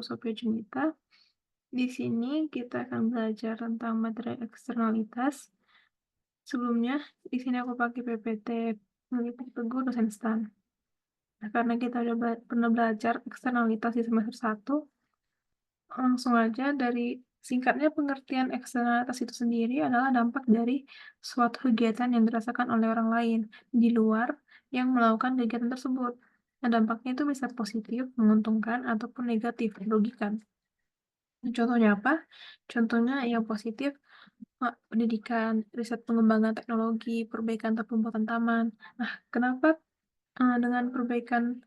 Sophia Junita. Di sini kita akan belajar tentang materi eksternalitas. Sebelumnya, di sini aku pakai PPT milik Teguh dosen STAN. Nah, karena kita udah pernah belajar eksternalitas di semester 1, langsung aja dari singkatnya pengertian eksternalitas itu sendiri adalah dampak dari suatu kegiatan yang dirasakan oleh orang lain di luar yang melakukan kegiatan tersebut. Nah, dampaknya itu bisa positif, menguntungkan, ataupun negatif, merugikan. Nah, contohnya apa? Contohnya yang positif, pendidikan, riset pengembangan teknologi, perbaikan atau pembuatan taman. Nah, kenapa dengan perbaikan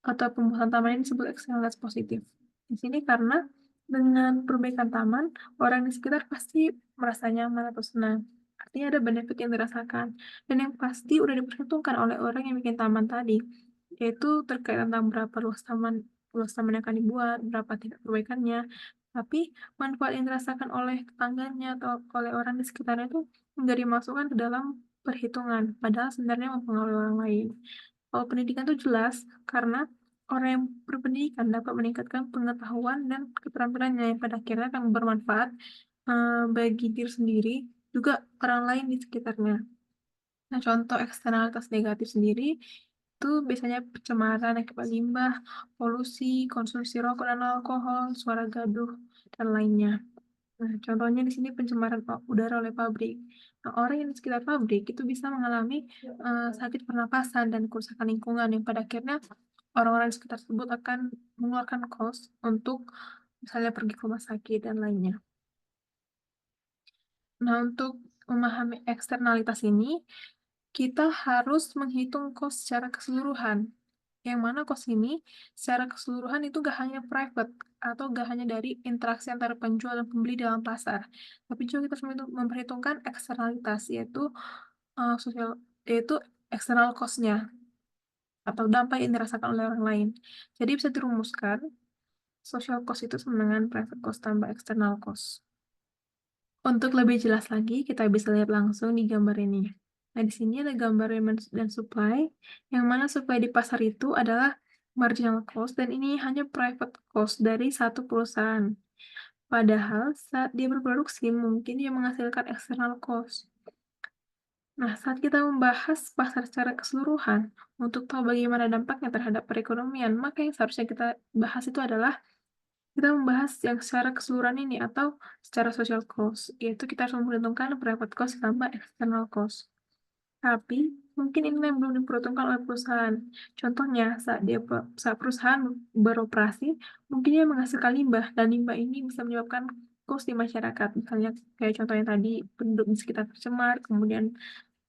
atau pembuatan taman ini disebut eksternalitas positif? Di sini karena dengan perbaikan taman, orang di sekitar pasti merasa nyaman atau senang. Artinya ada benefit yang dirasakan. Dan yang pasti udah diperhitungkan oleh orang yang bikin taman tadi, yaitu terkait tentang berapa luas taman yang akan dibuat, berapa tingkat perbaikannya. Tapi manfaat yang dirasakan oleh tetangganya atau oleh orang di sekitarnya itu nggak dimasukkan ke dalam perhitungan, padahal sebenarnya mempengaruhi orang lain. Kalau pendidikan itu jelas, karena orang yang berpendidikan dapat meningkatkan pengetahuan dan keterampilannya yang pada akhirnya akan bermanfaat bagi diri sendiri, juga orang lain di sekitarnya. Nah, contoh eksternalitas negatif sendiri itu biasanya pencemaran akibat limbah, polusi, konsumsi rokok dan alkohol, suara gaduh, dan lainnya. Nah, contohnya di sini pencemaran udara oleh pabrik. Nah, orang yang di sekitar pabrik itu bisa mengalami sakit pernapasan dan kerusakan lingkungan yang pada akhirnya orang-orang di sekitar tersebut akan mengeluarkan kos untuk misalnya pergi ke rumah sakit dan lainnya. Nah, untuk memahami eksternalitas ini, kita harus menghitung kos secara keseluruhan. Yang mana kos ini secara keseluruhan itu gak hanya private atau gak hanya dari interaksi antara penjual dan pembeli dalam pasar, tapi juga kita harus memperhitungkan eksternalitas, yaitu sosial, yaitu eksternal cost-nya atau dampak yang dirasakan oleh orang lain. Jadi bisa dirumuskan, social cost itu sama dengan private cost tambah external cost. Untuk lebih jelas lagi, kita bisa lihat langsung di gambar ini. Nah, di sini ada gambar demand dan supply, yang mana supply di pasar itu adalah marginal cost, dan ini hanya private cost dari satu perusahaan. Padahal saat dia berproduksi, mungkin dia menghasilkan external cost. Nah, saat kita membahas pasar secara keseluruhan, untuk tahu bagaimana dampaknya terhadap perekonomian, maka yang seharusnya kita bahas itu adalah kita membahas yang secara keseluruhan ini atau secara social cost, yaitu kita harus memperhitungkan private cost tambah external cost. Tapi mungkin ini yang belum diperhitungkan oleh perusahaan. Contohnya saat perusahaan beroperasi, mungkin dia menghasilkan limbah, dan limbah ini bisa menyebabkan cost di masyarakat. Misalnya kayak contohnya tadi, penduduk di sekitar tercemar, kemudian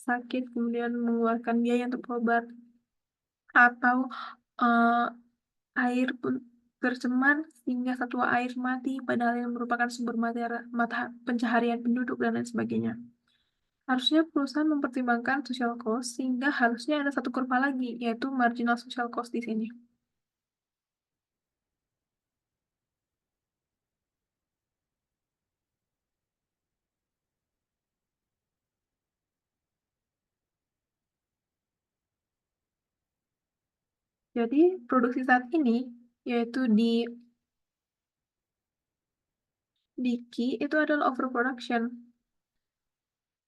sakit, kemudian mengeluarkan biaya untuk berobat, atau eh, air pun tercemar sehingga satwa air mati, padahal yang merupakan sumber mata pencaharian penduduk dan lain sebagainya. Harusnya perusahaan mempertimbangkan social cost sehingga harusnya ada satu kurva lagi, yaitu marginal social cost di sini. Jadi produksi saat ini, yaitu di Ki, itu adalah overproduction,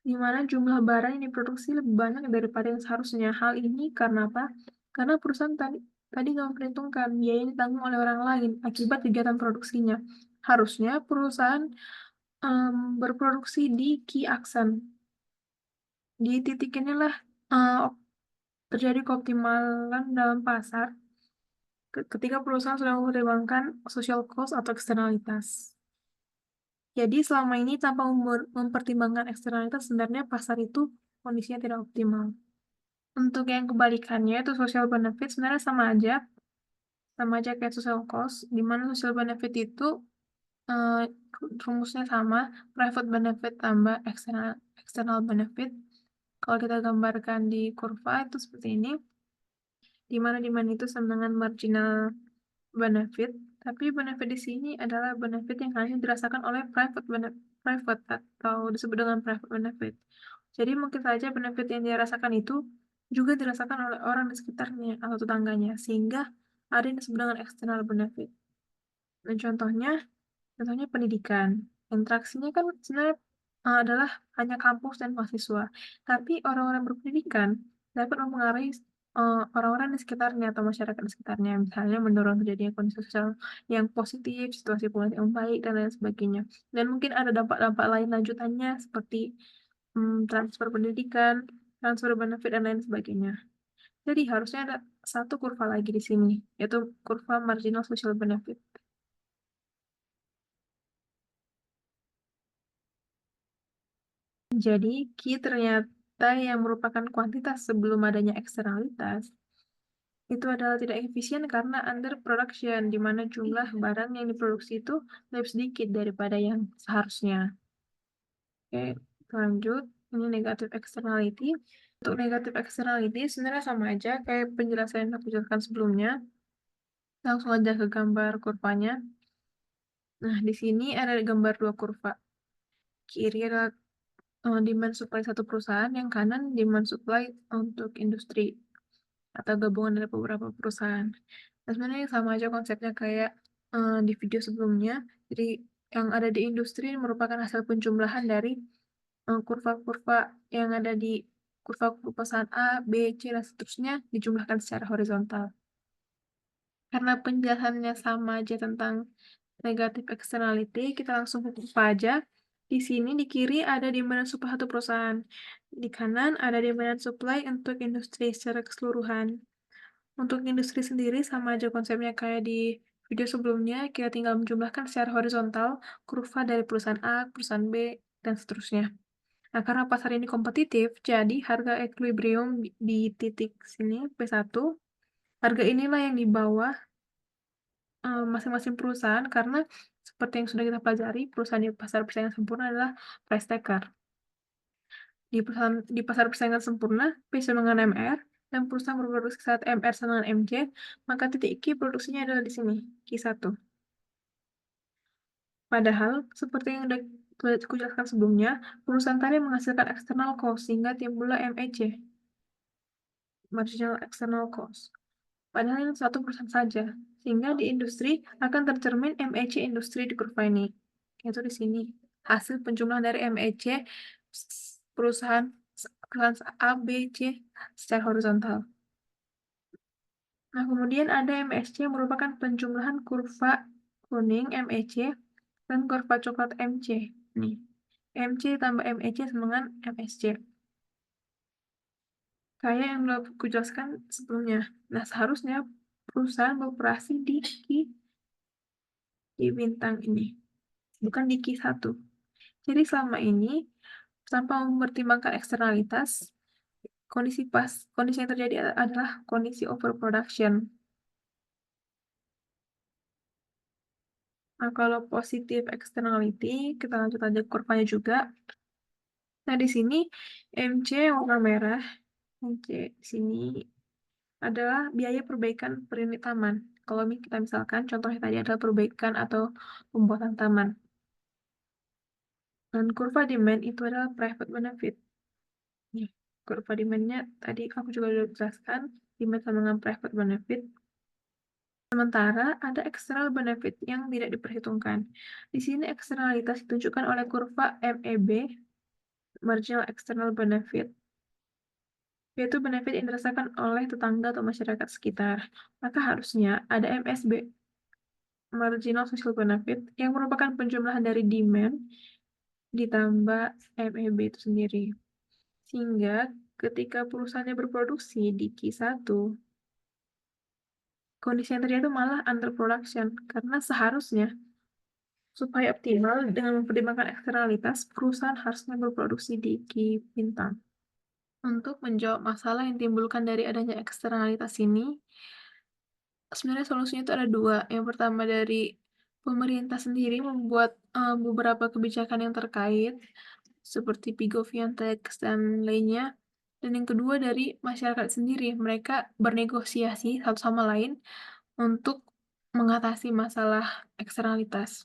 di mana jumlah barang yang diproduksi lebih banyak daripada yang seharusnya. Hal ini karena apa? Karena perusahaan tadi nggak memperhitungkan biaya yang ditanggung oleh orang lain akibat kegiatan produksinya. Harusnya perusahaan berproduksi di key aksen. Di titik inilah eh, terjadi keoptimalan dalam pasar ketika perusahaan sudah mempertimbangkan social cost atau eksternalitas. Jadi selama ini tanpa mempertimbangkan eksternalitas, sebenarnya pasar itu kondisinya tidak optimal. Untuk yang kebalikannya itu social benefit sebenarnya sama aja kayak social cost, di mana social benefit itu eh, rumusnya sama, private benefit tambah external benefit. Kalau kita gambarkan di kurva itu seperti ini, di mana demand itu sama dengan marginal benefit, tapi benefit di sini adalah benefit yang hanya dirasakan oleh private atau disebut dengan private benefit. Jadi mungkin saja benefit yang dirasakan itu juga dirasakan oleh orang di sekitarnya atau tetangganya, sehingga ada yang disebut dengan external benefit. Nah, contohnya pendidikan. Interaksinya kan sebenarnya adalah hanya kampus dan mahasiswa, tapi orang-orang berpendidikan dapat mempengaruhi orang-orang di sekitarnya atau masyarakat di sekitarnya, misalnya mendorong terjadinya kondisi sosial yang positif, situasi politik yang baik, dan lain sebagainya. Dan mungkin ada dampak-dampak lain lanjutannya seperti transfer pendidikan, transfer benefit, dan lain sebagainya. Jadi harusnya ada satu kurva lagi di sini, yaitu kurva marginal social benefit. Jadi, Q ternyata yang merupakan kuantitas sebelum adanya eksternalitas, itu adalah tidak efisien karena under production, di mana jumlah barang yang diproduksi itu lebih sedikit daripada yang seharusnya. Oke, lanjut. Ini negative externality. Untuk negative externality sebenarnya sama aja kayak penjelasan yang aku jelaskan sebelumnya. Langsung aja ke gambar kurvanya. Nah, di sini ada gambar dua kurva. Kiri adalah demand supply satu perusahaan, yang kanan demand supply untuk industri atau gabungan dari beberapa perusahaan. Nah, sebenarnya sama aja konsepnya kayak di video sebelumnya. Jadi yang ada di industri merupakan hasil penjumlahan dari kurva-kurva yang ada di kurva perusahaan A, B, C, dan seterusnya dijumlahkan secara horizontal. Karena penjelasannya sama aja tentang negative externality, kita langsung ke kurva aja. Di sini di kiri ada demand supply satu perusahaan. Di kanan ada demand supply untuk industri secara keseluruhan. Untuk industri sendiri sama aja konsepnya kayak di video sebelumnya, kita tinggal menjumlahkan secara horizontal kurva dari perusahaan A, perusahaan B, dan seterusnya. Nah, karena pasar ini kompetitif, jadi harga equilibrium di titik sini, P1, harga inilah yang di bawah masing-masing perusahaan, karena seperti yang sudah kita pelajari, perusahaan di pasar persaingan sempurna adalah price taker. Di pasar persaingan sempurna, P sama dengan MR, dan perusahaan berproduksi saat MR sama dengan MJ, maka titik Q produksinya adalah di sini, Q1. Padahal, seperti yang sudah aku jelaskan sebelumnya, perusahaan tadi menghasilkan external cost, sehingga timbullah MEC, marginal external cost. Padahal ini satu perusahaan saja, sehingga di industri akan tercermin MEC industri di kurva ini, yaitu di sini. Hasil penjumlahan dari MEC perusahaan A, B, C secara horizontal. Nah, kemudian ada MSC yang merupakan penjumlahan kurva kuning MEC dan kurva coklat MC. Nih, MC tambah MEC sama dengan MSC. Kayak yang udah aku jelaskan sebelumnya. Nah, seharusnya perusahaan beroperasi di bintang ini, bukan di Q1. Jadi selama ini, tanpa mempertimbangkan eksternalitas, kondisi yang terjadi adalah kondisi overproduction. Nah, kalau positif externality, kita lanjut aja kurvanya juga. Nah, di sini MC yang warna merah, MC di sini adalah biaya perbaikan per unit taman. Kalau kita misalkan contohnya tadi adalah perbaikan atau pembuatan taman. Dan kurva demand itu adalah private benefit. Nih, kurva demand-nya tadi aku juga sudah jelaskan, demand sama dengan private benefit. Sementara ada external benefit yang tidak diperhitungkan. Di sini eksternalitas ditunjukkan oleh kurva MEB, marginal external benefit, yaitu benefit yang dirasakan oleh tetangga atau masyarakat sekitar. Maka harusnya ada MSB, marginal social benefit, yang merupakan penjumlahan dari demand ditambah MEB itu sendiri. Sehingga ketika perusahaannya berproduksi di Q1, kondisi yang terjadi itu malah underproduction, karena seharusnya supaya optimal dengan mempertimbangkan eksternalitas, perusahaan harusnya berproduksi di Q bintang. Untuk menjawab masalah yang timbulkan dari adanya eksternalitas ini, sebenarnya solusinya itu ada dua. Yang pertama dari pemerintah sendiri membuat beberapa kebijakan yang terkait, seperti Pigovian Tax dan lainnya. Dan yang kedua dari masyarakat sendiri, mereka bernegosiasi satu sama lain untuk mengatasi masalah eksternalitas.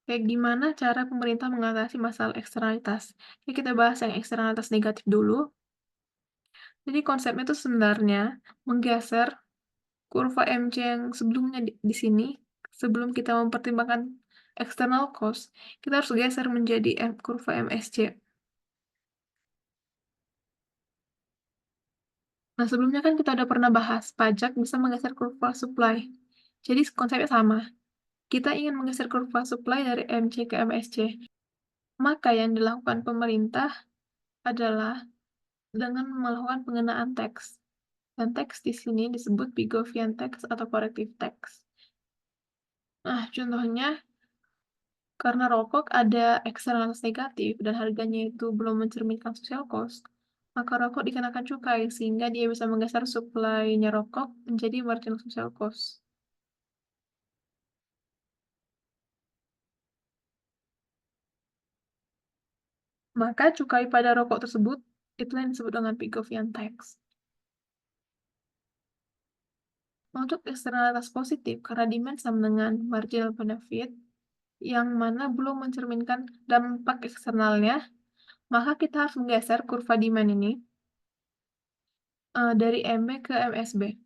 Kayak gimana cara pemerintah mengatasi masalah eksternalitas? Jadi kita bahas yang eksternalitas negatif dulu. Jadi konsepnya itu sebenarnya menggeser kurva MC yang sebelumnya di sini, sebelum kita mempertimbangkan external cost, kita harus geser menjadi kurva MSC. Nah, sebelumnya kan kita udah pernah bahas pajak bisa menggeser kurva supply. Jadi konsepnya sama. Kita ingin menggeser kurva supply dari MC ke MSC. Maka yang dilakukan pemerintah adalah dengan melakukan pengenaan tax. Dan tax di sini disebut Pigovian tax atau corrective tax. Nah, contohnya karena rokok ada eksternalitas negatif dan harganya itu belum mencerminkan social cost, maka rokok dikenakan cukai sehingga dia bisa menggeser supply-nya rokok menjadi marginal social cost. Maka cukai pada rokok tersebut itulah yang disebut dengan Pigovian tax. Untuk eksternalitas positif, karena demand sama dengan marginal benefit, yang mana belum mencerminkan dampak eksternalnya, maka kita harus menggeser kurva demand ini dari MB ke MSB.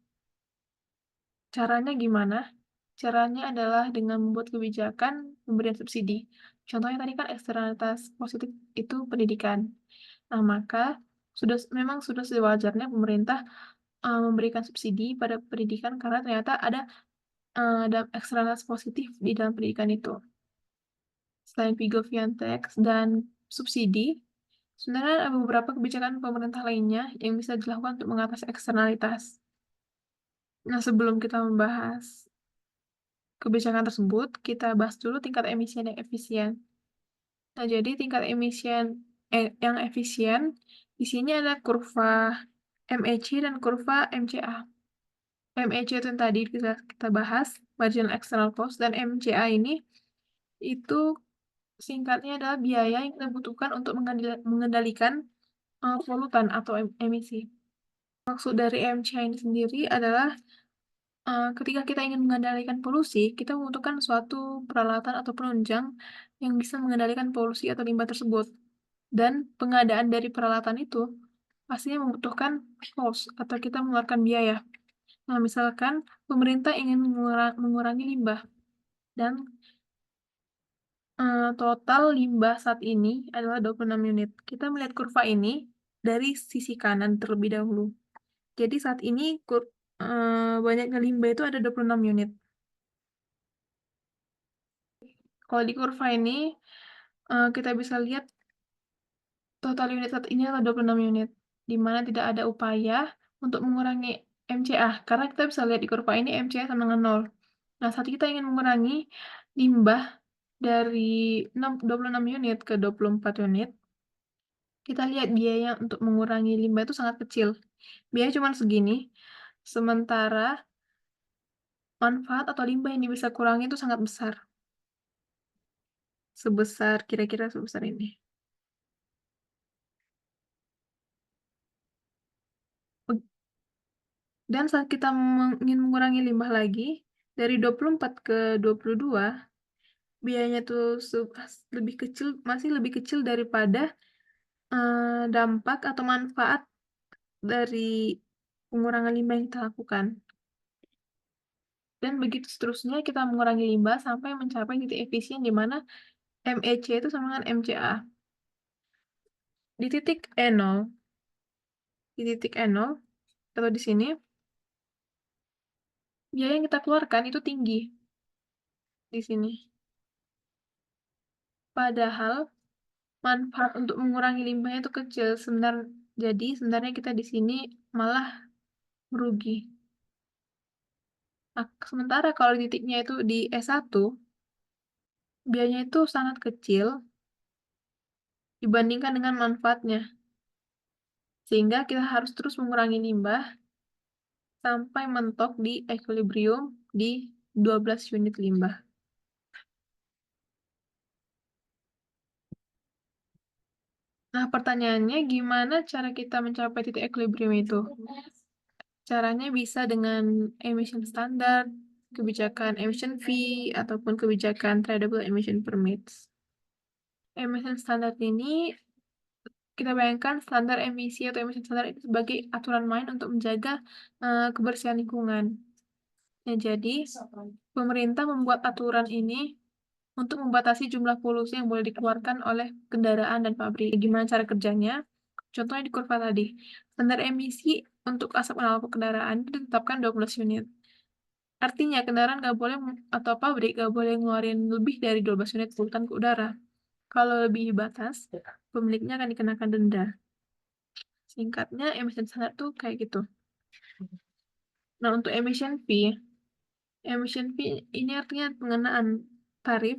Caranya gimana? Caranya adalah dengan membuat kebijakan pemberian subsidi. Contohnya tadi kan eksternalitas positif itu pendidikan. Nah, maka memang sudah sewajarnya pemerintah memberikan subsidi pada pendidikan karena ternyata ada eksternalitas positif di dalam pendidikan itu. Selain Pigovian tax dan subsidi, sebenarnya ada beberapa kebijakan pemerintah lainnya yang bisa dilakukan untuk mengatasi eksternalitas. Nah, sebelum kita membahas kebijakan tersebut, kita bahas dulu tingkat emisi yang efisien. Nah, jadi tingkat emisi yang efisien, di sini ada kurva MEC dan kurva MCA. MEC itu yang tadi kita bahas, marginal external cost, dan MCA ini itu singkatnya adalah biaya yang kita butuhkan untuk mengendalikan polutan atau emisi. Maksud dari MCA ini sendiri adalah ketika kita ingin mengendalikan polusi, kita membutuhkan suatu peralatan atau penunjang yang bisa mengendalikan polusi atau limbah tersebut. Dan pengadaan dari peralatan itu pastinya membutuhkan cost atau kita mengeluarkan biaya. Nah, misalkan pemerintah ingin mengurangi limbah dan total limbah saat ini adalah 26 unit. Kita melihat kurva ini dari sisi kanan terlebih dahulu. Jadi saat ini banyaknya limbah itu ada 26 unit. Kalau di kurva ini kita bisa lihat total unit saat ini adalah 26 unit, di mana tidak ada upaya untuk mengurangi MCA, karena kita bisa lihat di kurva ini MCA sama dengan 0. Nah, saat kita ingin mengurangi limbah dari 26 unit ke 24 unit, kita lihat biaya untuk mengurangi limbah itu sangat kecil. Biaya cuma segini, sementara manfaat atau limbah yang bisa kurangi itu sangat besar. Kira-kira sebesar ini. Dan saat kita ingin mengurangi limbah lagi, dari 24 ke 22, biayanya tuh masih lebih kecil daripada dampak atau manfaat dari pengurangan limbah yang kita lakukan. Dan begitu seterusnya kita mengurangi limbah sampai mencapai titik efisien di mana MEC itu sama dengan MCA. Di titik E0, atau di sini, biaya yang kita keluarkan itu tinggi di sini. Padahal manfaat untuk mengurangi limbahnya itu kecil. Jadi sebenarnya kita di sini malah merugi. Nah, sementara kalau titiknya itu di S1, biayanya itu sangat kecil dibandingkan dengan manfaatnya. Sehingga kita harus terus mengurangi limbah sampai mentok di equilibrium di 12 unit limbah. Nah, pertanyaannya gimana cara kita mencapai titik equilibrium itu? Caranya bisa dengan emission standard, kebijakan emission fee, ataupun kebijakan tradable emission permits. Emission standard ini kita bayangkan standar emisi atau emission standard itu sebagai aturan main untuk menjaga kebersihan lingkungan. Ya, jadi pemerintah membuat aturan ini untuk membatasi jumlah polusi yang boleh dikeluarkan oleh kendaraan dan pabrik. Gimana cara kerjanya? Contohnya di kurva tadi. Standar emisi untuk asap knalpot kendaraan itu ditetapkan 12 unit. Artinya kendaraan nggak boleh atau pabrik nggak boleh ngeluarin lebih dari 12 unit polutan ke udara. Kalau lebih batas, pemiliknya akan dikenakan denda. Singkatnya, emission standar tuh kayak gitu. Nah, untuk emission fee ini artinya pengenaan tarif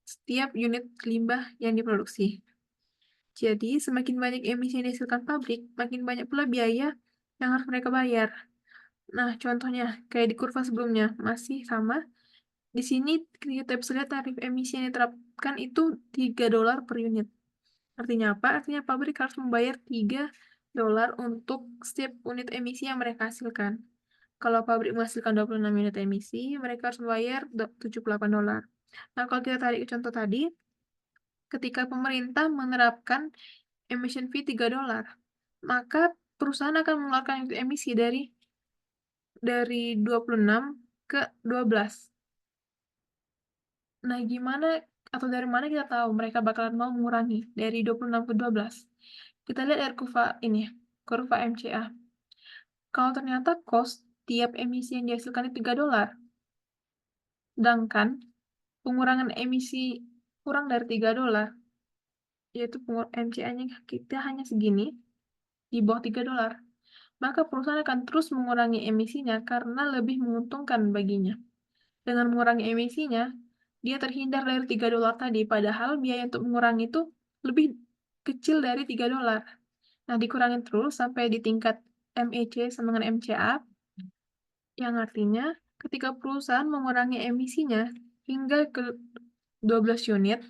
setiap unit limbah yang diproduksi. Jadi, semakin banyak emisi yang dihasilkan pabrik, makin banyak pula biaya yang harus mereka bayar. Nah, contohnya, kayak di kurva sebelumnya, masih sama. Di sini kita bisa lihat tarif emisi yang diterapkan itu $3 per unit. Artinya apa? Artinya pabrik harus membayar $3 untuk setiap unit emisi yang mereka hasilkan. Kalau pabrik menghasilkan 26 unit emisi, mereka harus membayar $78. Nah, kalau kita tarik ke contoh tadi, ketika pemerintah menerapkan emission fee $3, maka perusahaan akan mengeluarkan unit emisi dari 26 ke 12. Nah, gimana atau dari mana kita tahu mereka bakalan mau mengurangi dari 26 ke 12? Kita lihat dari kurva MCA. Kalau ternyata cost tiap emisi yang dihasilkan itu $3, sedangkan pengurangan emisi kurang dari $3, yaitu MCA-nya kita hanya segini, di bawah $3, maka perusahaan akan terus mengurangi emisinya karena lebih menguntungkan baginya. Dengan mengurangi emisinya, dia terhindar dari $3 tadi, padahal biaya untuk mengurangi itu lebih kecil dari $3. Nah, dikurangin terus sampai di tingkat MEC sama dengan MCA, yang artinya ketika perusahaan mengurangi emisinya hingga ke 12 unit,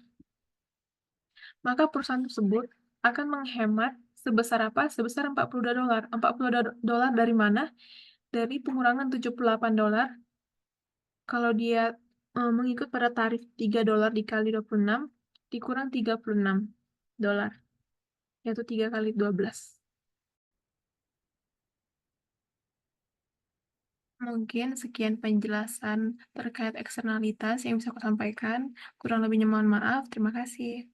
maka perusahaan tersebut akan menghemat sebesar apa? Sebesar $42. $42 dari mana? Dari pengurangan $78. Kalau dia mengikut pada tarif $3 dikali 26, dikurang $36, yaitu 3 kali 12. Mungkin sekian penjelasan terkait eksternalitas yang bisa aku sampaikan. Kurang lebihnya mohon maaf. Terima kasih.